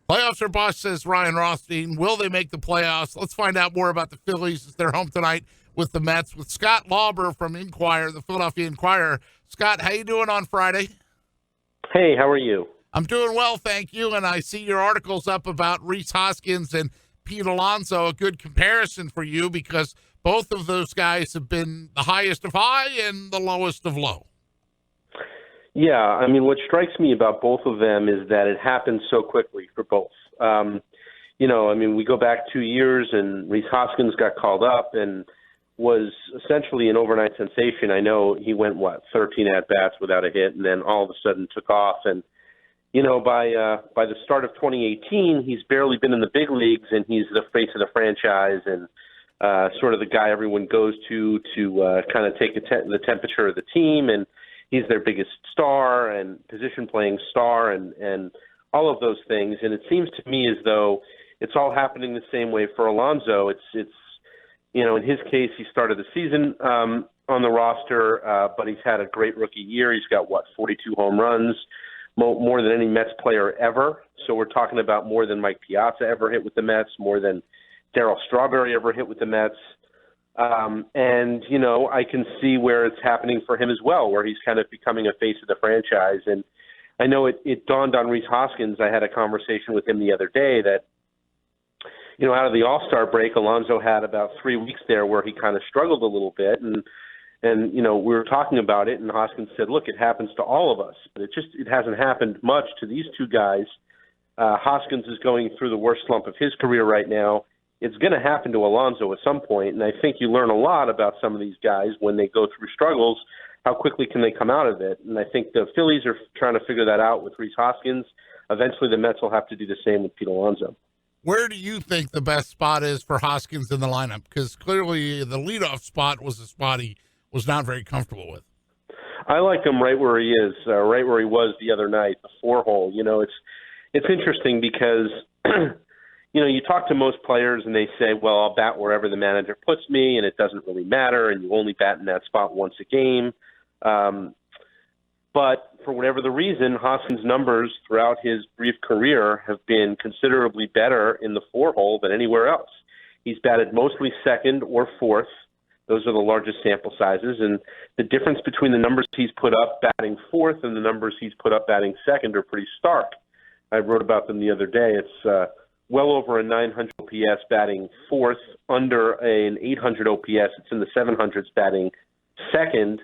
Playoffs are bust, says Ryan Rothstein. Will they make the playoffs? Let's find out more about the Phillies as they're home tonight with the Mets with Scott Lauber from Inquirer, the Philadelphia Inquirer. Scott, how you doing on Friday? Hey, how are you? I'm doing well, thank you. And I see your articles up about Rhys Hoskins and Pete Alonso, a good comparison for you because both of those guys have been the highest of high and the lowest of low. Yeah, I mean, what strikes me about both of them is that it happened so quickly for both. We go back 2 years and Rhys Hoskins got called up and was essentially an overnight sensation. I know he went, 13 at-bats without a hit and then all of a sudden took off. And, by the start of 2018, he's barely been in the big leagues and he's the face of the franchise and sort of the guy everyone goes to kind of take the temperature of the team, and he's their biggest star and position-playing star and all of those things. And it seems to me as though it's all happening the same way for Alonso. It's in his case, he started the season on the roster, but he's had a great rookie year. He's got, 42 home runs, more than any Mets player ever. So we're talking about more than Mike Piazza ever hit with the Mets, more than Darryl Strawberry ever hit with the Mets. I can see where it's happening for him as well, where he's kind of becoming a face of the franchise. And I know it dawned on Rhys Hoskins. I had a conversation with him the other day that, out of the All-Star break, Alonso had about 3 weeks there where he kind of struggled a little bit. And we were talking about it, and Hoskins said, look, it happens to all of us. But it hasn't happened much to these two guys. Hoskins is going through the worst slump of his career right now. It's going to happen to Alonso at some point, and I think you learn a lot about some of these guys when they go through struggles. How quickly can they come out of it? And I think the Phillies are trying to figure that out with Rhys Hoskins. Eventually the Mets will have to do the same with Pete Alonso. Where do you think the best spot is for Hoskins in the lineup? Because clearly the leadoff spot was a spot he was not very comfortable with. I like him right where he is, right where he was the other night, the 4-hole. It's interesting because you talk to most players and they say, well, I'll bat wherever the manager puts me and it doesn't really matter and you only bat in that spot once a game. But for whatever the reason, Hoskins' numbers throughout his brief career have been considerably better in the 4-hole than anywhere else. He's batted mostly second or fourth. Those are the largest sample sizes. And the difference between the numbers he's put up batting fourth and the numbers he's put up batting second are pretty stark. I wrote about them the other day. It's well over a 900 OPS batting fourth, under an 800 OPS. It's in the 700s batting second.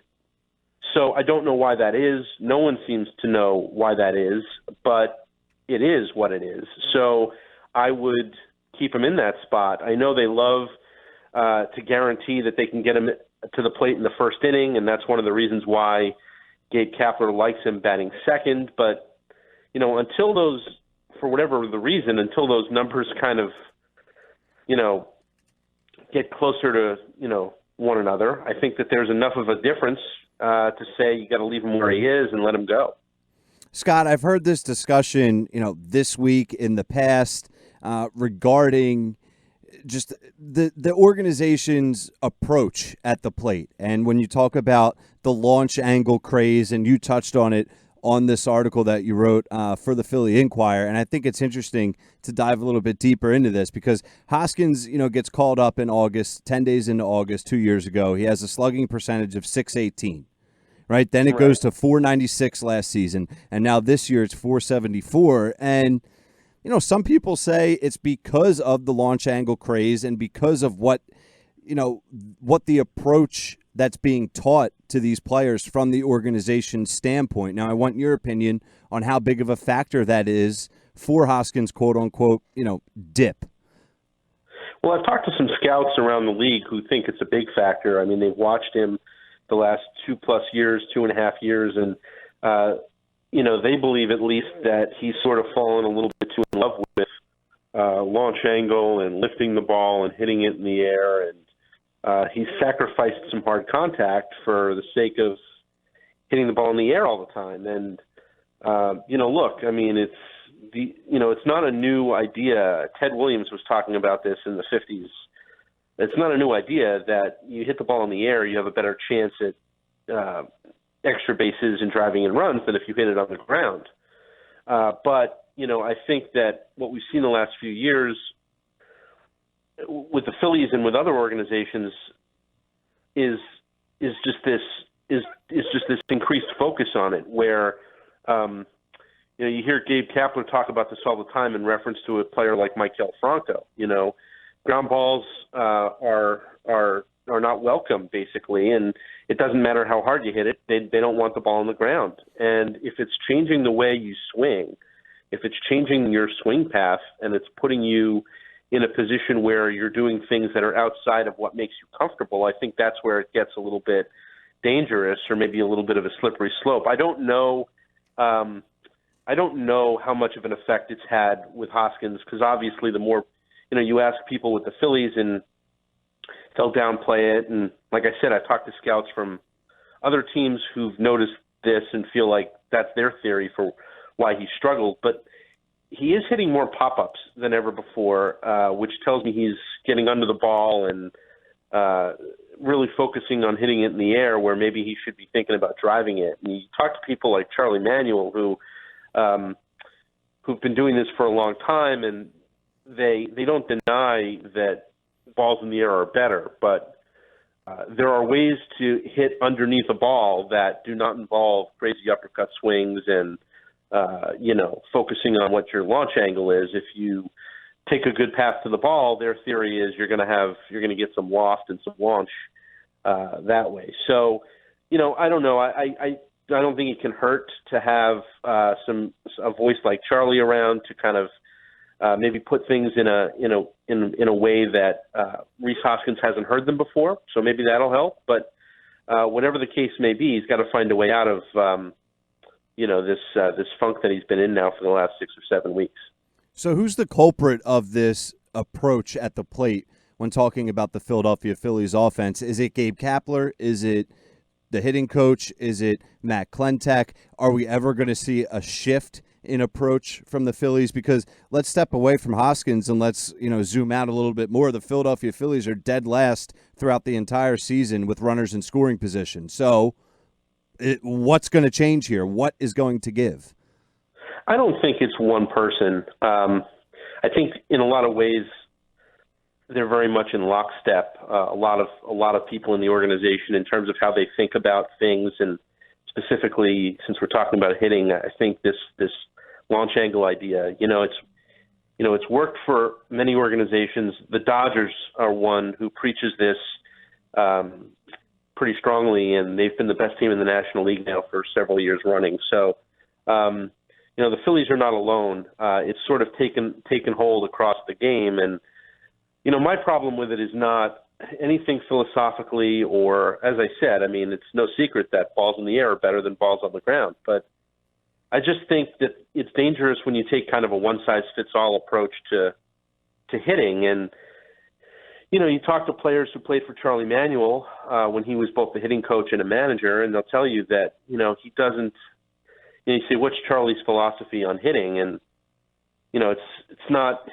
So I don't know why that is. No one seems to know why that is, but it is what it is. So I would keep him in that spot. I know they love to guarantee that they can get him to the plate in the first inning, and that's one of the reasons why Gabe Kapler likes him batting second. But, until those, for whatever the reason, until those numbers kind of, get closer to, one another, I think that there's enough of a difference to say you got to leave him where he is and let him go. Scott, I've heard this discussion, this week in the past regarding just the organization's approach at the plate. And when you talk about the launch angle craze, and you touched on it on this article that you wrote for the Philly Inquirer, and I think it's interesting to dive a little bit deeper into this because Hoskins, gets called up in August, 10 days into August 2 years ago. He has a slugging percentage of .618. Right, then it goes to .496 last season, and now this year it's .474. And some people say it's because of the launch angle craze and because of what the approach that's being taught to these players from the organization's standpoint. Now, I want your opinion on how big of a factor that is for Hoskins' quote-unquote, dip. Well, I've talked to some scouts around the league who think it's a big factor. I mean, they've watched him the last 2+ years, 2.5 years, and they believe at least that he's sort of fallen a little bit too in love with launch angle and lifting the ball and hitting it in the air, and he's sacrificed some hard contact for the sake of hitting the ball in the air all the time. And look, I mean, it's not a new idea. Ted Williams was talking about this in the 50s. It's not a new idea that you hit the ball in the air, you have a better chance at extra bases and driving in runs than if you hit it on the ground. But I think that what we've seen the last few years with the Phillies and with other organizations is just this increased focus on it, where you hear Gabe Kapler talk about this all the time in reference to a player like Maikel Franco. Ground balls are not welcome, basically, and it doesn't matter how hard you hit it. They don't want the ball on the ground. And if it's changing the way you swing, if it's changing your swing path, and it's putting you in a position where you're doing things that are outside of what makes you comfortable, I think that's where it gets a little bit dangerous, or maybe a little bit of a slippery slope. I don't know how much of an effect it's had with Hoskins, because obviously the more, you ask people with the Phillies and they'll downplay it. And like I said, I've talked to scouts from other teams who've noticed this and feel like that's their theory for why he struggled. But he is hitting more pop-ups than ever before, which tells me he's getting under the ball and really focusing on hitting it in the air, where maybe he should be thinking about driving it. And you talk to people like Charlie Manuel, who've been doing this for a long time, and they don't deny that balls in the air are better, but there are ways to hit underneath a ball that do not involve crazy uppercut swings and focusing on what your launch angle is. If you take a good path to the ball, their theory is you're going to get some loft and some launch that way. So, I don't know. I don't think it can hurt to have a voice like Charlie around to kind of maybe put things in a way that Rhys Hoskins hasn't heard them before. So maybe that'll help. But whatever the case may be, he's got to find a way out of this funk that he's been in now for the last 6 or 7 weeks. So who's the culprit of this approach at the plate when talking about the Philadelphia Phillies offense? Is it Gabe Kapler? Is it the hitting coach? Is it Matt Klentak? Are we ever going to see a shift in approach from the Phillies? Because let's step away from Hoskins and let's zoom out a little bit more. The Philadelphia Phillies are dead last throughout the entire season with runners in scoring position. So what's going to change here? What is going to give? I don't think it's one person. I think in a lot of ways they're very much in lockstep. A lot of people in the organization in terms of how they think about things, and specifically since we're talking about hitting, I think this launch angle idea, it's worked for many organizations. The Dodgers are one who preaches this pretty strongly, and they've been the best team in the National League now for several years running. So, the Phillies are not alone. It's sort of taken hold across the game, and my problem with it is not anything philosophically, or as I said, it's no secret that balls in the air are better than balls on the ground. But I just think that it's dangerous when you take kind of a one-size-fits-all approach to hitting. And, you talk to players who played for Charlie Manuel when he was both the hitting coach and a manager, and they'll tell you that, he doesn't, you say, what's Charlie's philosophy on hitting? And, it's not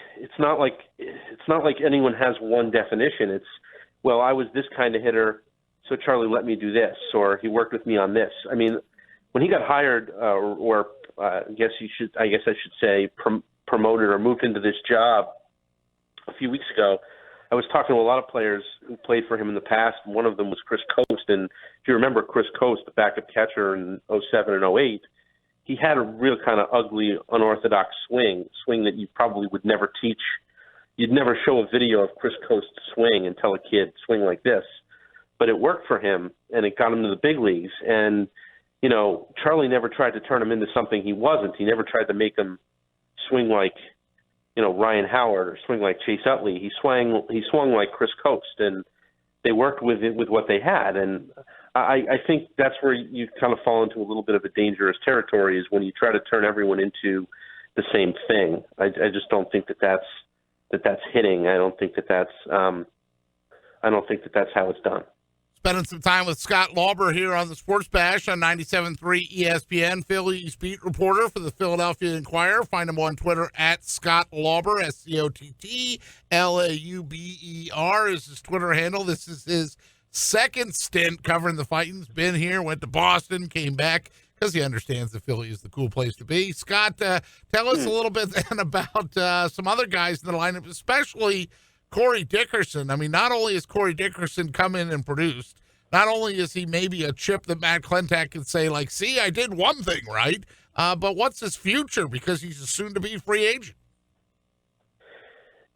like anyone has one definition. It's, well, I was this kind of hitter, so Charlie let me do this, or he worked with me on this. When he got hired, I guess I should say promoted or moved into this job a few weeks ago, I was talking to a lot of players who played for him in the past, and one of them was Chris Coast. And if you remember Chris Coast, the backup catcher in 07 and 08, he had a real kind of ugly, unorthodox swing that you probably would never teach. You'd never show a video of Chris Coast's swing and tell a kid, swing like this. But it worked for him, and it got him to the big leagues. And, Charlie never tried to turn him into something he wasn't. He never tried to make him swing like, Ryan Howard or swing like Chase Utley. He swung like Chris Coast, and they worked with what they had. And I think that's where you kind of fall into a little bit of a dangerous territory, is when you try to turn everyone into the same thing. I just don't think that's hitting. I don't think that's how it's done. Spending some time with Scott Lauber here on the Sports Bash on 97.3 ESPN, Phillies beat reporter for the Philadelphia Inquirer. Find him on Twitter at Scott Lauber, SCOTTLAUBER is his Twitter handle. This is his second stint covering the Titans. Been here, went to Boston, came back, because he understands the Philly is the cool place to be. Scott, tell us a little bit then about some other guys in the lineup, especially Corey Dickerson. I mean, not only has Corey Dickerson come in and produced, not only is he maybe a chip that Matt Klentak can say, like, see, I did one thing right, but what's his future? Because he's a soon-to-be free agent.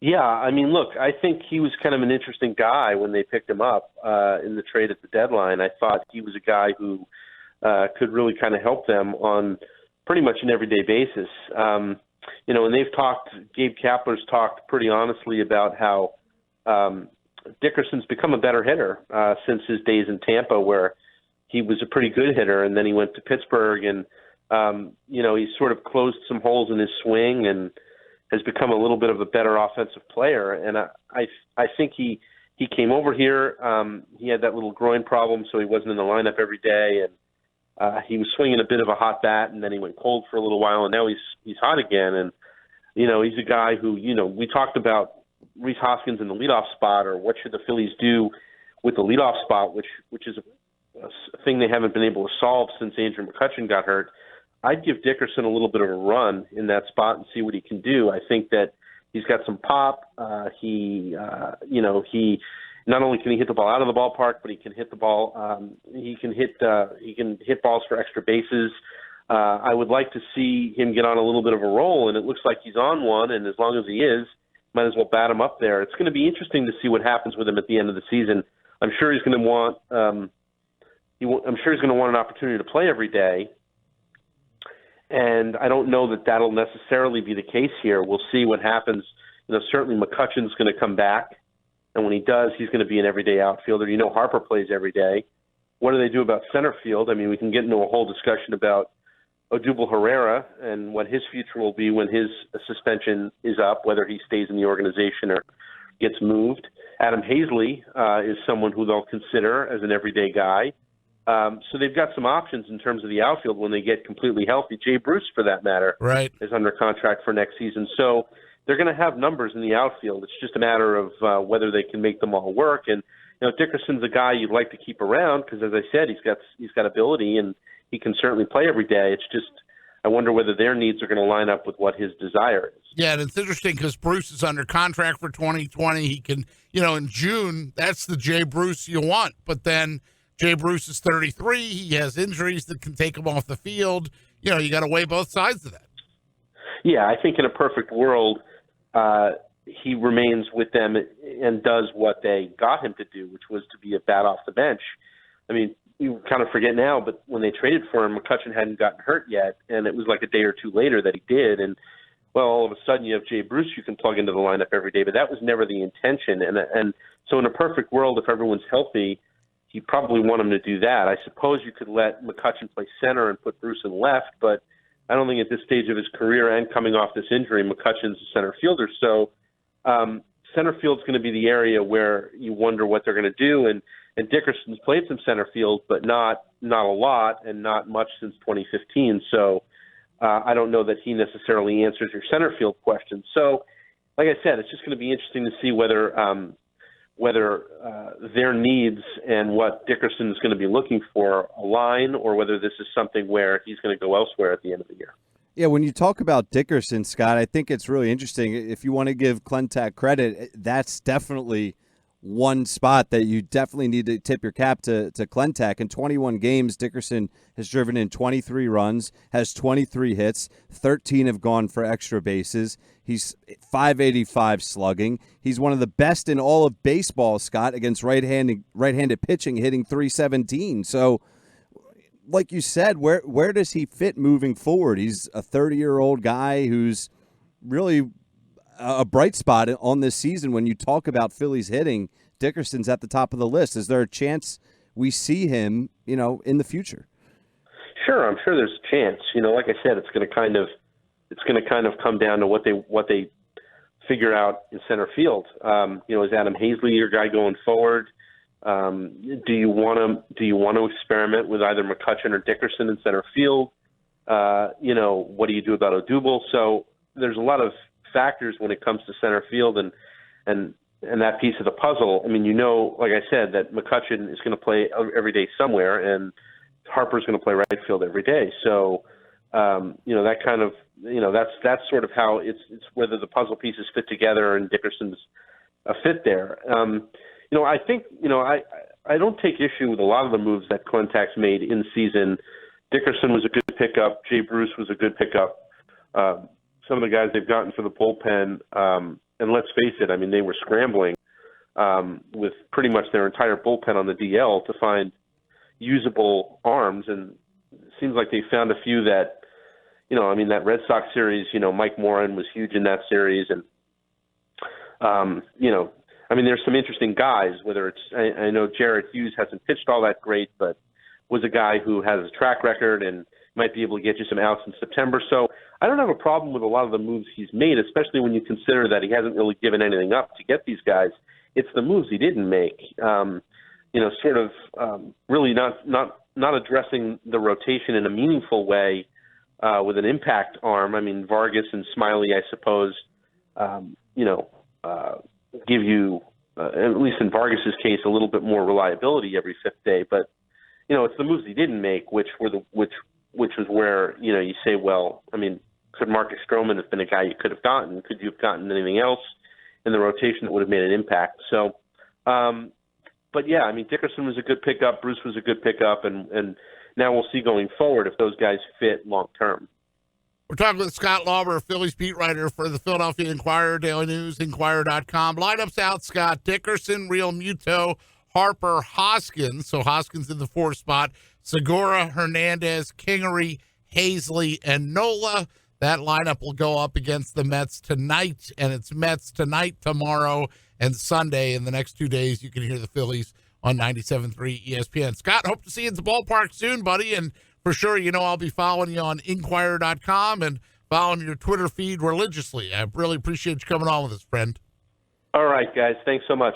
Yeah, I mean, look, I think he was kind of an interesting guy when they picked him up in the trade at the deadline. I thought he was a guy who could really kind of help them on pretty much an everyday basis. And they've talked, Gabe Kapler's talked pretty honestly about how Dickerson's become a better hitter since his days in Tampa, where he was a pretty good hitter, and then he went to Pittsburgh, and he sort of closed some holes in his swing and has become a little bit of a better offensive player. And I think he came over here. He had that little groin problem, so he wasn't in the lineup every day, and he was swinging a bit of a hot bat, and then he went cold for a little while, and now he's hot again. And he's a guy who we talked about Rhys Hoskins in the leadoff spot, or what should the Phillies do with the leadoff spot, which is a thing they haven't been able to solve since Andrew McCutchen got hurt. I'd give Dickerson a little bit of a run in that spot and see what he can do. I think that he's got some pop. He not only can he hit the ball out of the ballpark, but he can hit the ball. He can hit balls for extra bases. I would like to see him get on a little bit of a roll, and it looks like he's on one. And as long as he is, might as well bat him up there. It's going to be interesting to see what happens with him at the end of the season. I'm sure he's going to want. I'm sure he's going to want an opportunity to play every day. And I don't know that that'll necessarily be the case here. We'll see what happens. Certainly McCutchen's going to come back, and when he does, he's going to be an everyday outfielder. Harper plays every day. What do they do about center field? I mean, we can get into a whole discussion about Odubel Herrera and what his future will be when his suspension is up, whether he stays in the organization or gets moved. Adam Hazley is someone who they'll consider as an everyday guy. So they've got some options in terms of the outfield when they get completely healthy. Jay Bruce, for that matter, right, is under contract for next season. So they're going to have numbers in the outfield. It's just a matter of whether they can make them all work. And Dickerson's a guy you'd like to keep around because, as I said, he's got ability and he can certainly play every day. It's just I wonder whether their needs are going to line up with what his desire is. Yeah, and it's interesting because Bruce is under contract for 2020. He can, in June, that's the Jay Bruce you want, but then Jay Bruce is 33. He has injuries that can take him off the field. You got to weigh both sides of that. Yeah, I think in a perfect world, he remains with them and does what they got him to do, which was to be a bat off the bench. I mean, you kind of forget now, but when they traded for him, McCutchen hadn't gotten hurt yet, and it was like a day or two later that he did. And, well, all of a sudden you have Jay Bruce you can plug into the lineup every day, but that was never the intention. And so in a perfect world, if everyone's healthy, you probably want him to do that. I suppose you could let McCutchen play center and put Bruce in left, but I don't think at this stage of his career and coming off this injury, McCutchen's a center fielder. So center field's going to be the area where you wonder what they're going to do. And Dickerson's played some center field, but not a lot and not much since 2015. So I don't know that he necessarily answers your center field question. So, like I said, it's just going to be interesting to see whether their needs and what Dickerson is going to be looking for align, or whether this is something where he's going to go elsewhere at the end of the year. Yeah, when you talk about Dickerson, Scott, I think it's really interesting. If you want to give Klentak credit, that's definitely one spot that you definitely need to tip your cap to Klentak. In 21 games, Dickerson has driven in 23 runs, has 23 hits, 13 have gone for extra bases. He's .585 slugging. He's one of the best in all of baseball, Scott, against right-handed pitching, hitting .317. So, like you said, where does he fit moving forward? He's a 30-year-old guy who's really a bright spot on this season. When you talk about Phillies hitting, Dickerson's at the top of the list. Is there a chance we see him, in the future? Sure, I'm sure there's a chance. Like I said, it's going to kind of come down to what they figure out in center field. Is Adam Hazley your guy going forward? Do you want to experiment with either McCutchen or Dickerson in center field? What do you do about Odubel? So there's a lot of factors when it comes to center field and that piece of the puzzle. I mean, like I said, that McCutchen is going to play every day somewhere, and Harper's going to play right field every day. So, that kind of, that's sort of how it's whether the puzzle pieces fit together and Dickerson's a fit there. I think, I don't take issue with a lot of the moves that Clentax made in season. Dickerson was a good pickup. Jay Bruce was a good pickup. Some of the guys they've gotten for the bullpen, and let's face it, I mean, they were scrambling with pretty much their entire bullpen on the DL to find usable arms, and it seems like they found a few that, that Red Sox series, Mike Moran was huge in that series, and, there's some interesting guys, whether it's, I know Jarrett Hughes hasn't pitched all that great, but was a guy who has a track record and might be able to get you some outs in September. So I don't have a problem with a lot of the moves he's made, especially when you consider that he hasn't really given anything up to get these guys. It's the moves he didn't make, really not addressing the rotation in a meaningful way with an impact arm. I mean, Vargas and Smiley, I suppose, give you, at least in Vargas's case, a little bit more reliability every fifth day. But, it's the moves he didn't make, which was where, you say, well, I mean, could Marcus Stroman have been a guy you could have gotten? Could you have gotten anything else in the rotation that would have made an impact? So, but yeah, I mean, Dickerson was a good pickup. Bruce was a good pickup. And now we'll see going forward if those guys fit long term. We're talking with Scott Lauber, Phillies beat writer for the Philadelphia Inquirer, Daily News, Inquirer.com. Lineups out, Scott: Dickerson, Real Muto, Harper, Hoskins. So Hoskins in the 4th spot. Segura, Hernandez, Kingery, Hazley, and Nola. That lineup will go up against the Mets tonight, and it's Mets tonight, tomorrow, and Sunday. In the next 2 days, you can hear the Phillies on 97.3 ESPN. Scott, hope to see you at the ballpark soon, buddy, and for sure, I'll be following you on Inquirer.com and following your Twitter feed religiously. I really appreciate you coming on with us, friend. All right, guys. Thanks so much.